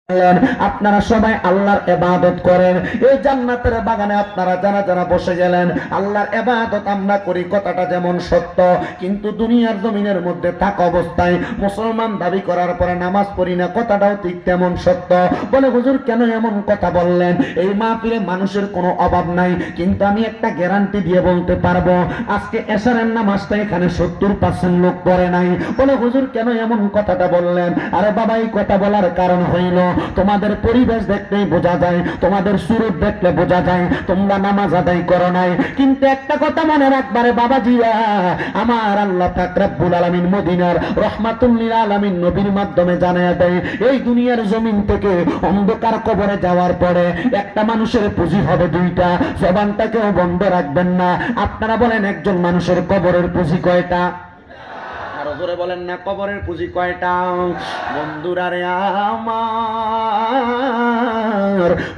আপনারা সবাই আল্লাহর ইবাদত করেন। এই জান্নাতের বাগানে আপনারা যারা যারা বসে গেলেন, আল্লাহর ইবাদত আমরা করি কথাটা যেমন সত্য, কিন্তু দুনিয়ার জমিনের মধ্যে থাকা অবস্থায় মুসলমান দাবি করার পরে নামাজ পড়ি না কথাটাও ঠিক তেমন সত্য। বলে হুজুর কেন এমন কথা বললেন? এই মাহফিলে মানুষের কোনো অভাব নাই, কিন্তু আমি একটা গ্যারান্টি দিয়ে বলতে পারবো আজকে এশারের নামাজটা এখানে 70% লোক পড়ে নাই। বলে হুজুর কেন এমন কথাটা বললেন? আরে বাবা এই কথা বলার কারণ হইল তোমাদের পরিবেশ দেখলেই বোঝা যায়, তোমাদের সুরত দেখলে বোঝা যায় তোমরা নামাজ আদায় করো নাই। কিন্তু একটা কথা মনে রাখবারে বাবাজিরা, আমার আল্লাহ পাক রব্বুল আলামিন মদিনার রহমাতুল লিল আলামিন নবীর মাধ্যমে জানায় দেয় এই দুনিয়ার জমিন থেকে অন্ধকার কবরে যাওয়ার পরে একটা মানুষের পুঁজি হবে দুইটা, জবানটাকেও বন্ধ রাখবেন না। আপনারা বলেন একজন মানুষের কবরের পুঁজি কয়টা? আরো জোরে বলেন না, কবরের পুঁজি কয়টা? বন্ধুরা রে আমার,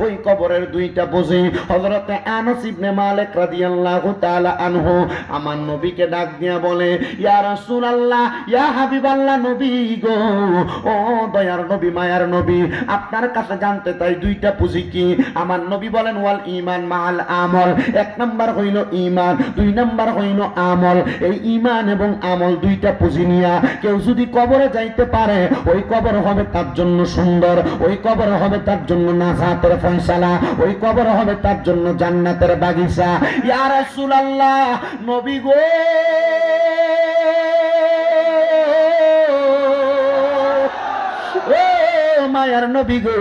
ওই কবরের দুইটা পুঁজি। হযরতে আনাস ইবনে মালিক রাদিয়াল্লাহু তাআলা আনহু আমার নবীকে ডাক দিয়া বলে, ইয়া রাসূলুল্লাহ, ইয়া হাবিবাল্লাহ, নবী গো, ও দয়ার নবী, মায়ার নবী, আপনার কাছে জানতে চাই দুইটা পুঁজি কি? আমার নবী বলেন, ওয়াল ঈমান মাআল আমল। এক নাম্বার হইল ঈমান, দুই নাম্বার হইল আমল। এই ঈমান এবং আমল দুইটা পুঁজি নিয়া কেউ যদি কবরে যাইতে পারে, ওই কবর হবে তার জন্য সুন্দর, ওই কবর হবে তার জন্য নাজাতের ফয়সালা, ওই কবর হবে তার জন্য জান্নাতের বাগিচা। ইয়া রাসূলুল্লাহ, নবী গো, মায়ার নবী গো,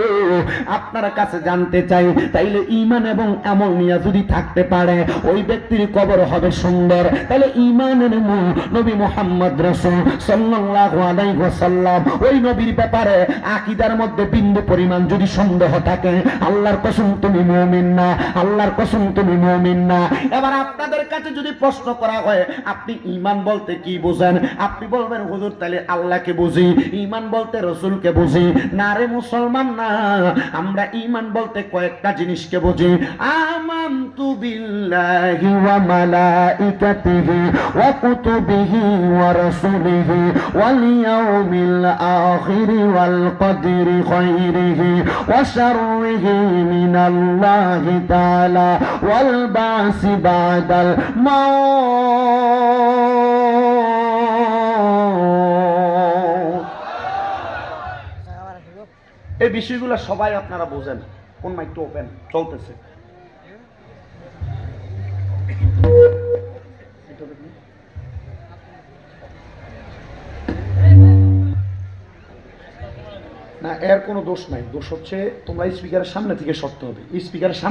আপনার কাছে জানতে চাই তাইলে ঈমান এবং আমল নিয়ে যদি থাকতে পারে ওই ব্যক্তির কবর হবে সুন্দর, তাহলে ঈমানের মূল নবী মুহাম্মদ রাসূল সাল্লাল্লাহু আলাইহি ওয়াসাল্লাম, ওই নবীর ব্যাপারে আকীদার মধ্যে বিন্দু পরিমাণ যদি সন্দেহ থাকে, আল্লাহর কসম তুমি মুমিন না, আল্লাহর কসম তুমি মুমিন না। এবার আপনাদের কাছে যদি প্রশ্ন করা হয় আপনি ঈমান বলতে কি বোঝেন, আপনি বলবেন হুজুর তাহলে আল্লাহকে বুঝি, ঈমান বলতে রাসূলকে বুঝি। না রে মুসলমান, না, আমরা ঈমান বলতে কয়েকটা জিনিসকে বুঝি। আমানতু বিল্লাহি ওয়া মালাইকাতিহি ওয়া কুতুবিহি ওয়া রাসূলিহি ওয়াল ইয়াউমিল আখিরি ওয়াল কদরি খায়রিহি ওয়া শাররিহি মিনাল্লাহি তাআলা ওয়াল বাসি বাদাল মাউত। এই বিষয়গুলো সবাই আপনারা বোঝেন। কোন মাইকটা ওপেন চলতেছে? না, এর কোনো দোষ নাই, দোষ হচ্ছে তোমরা স্পিকারের সামনে থেকে সরতে হবে, স্পিকারের সামনে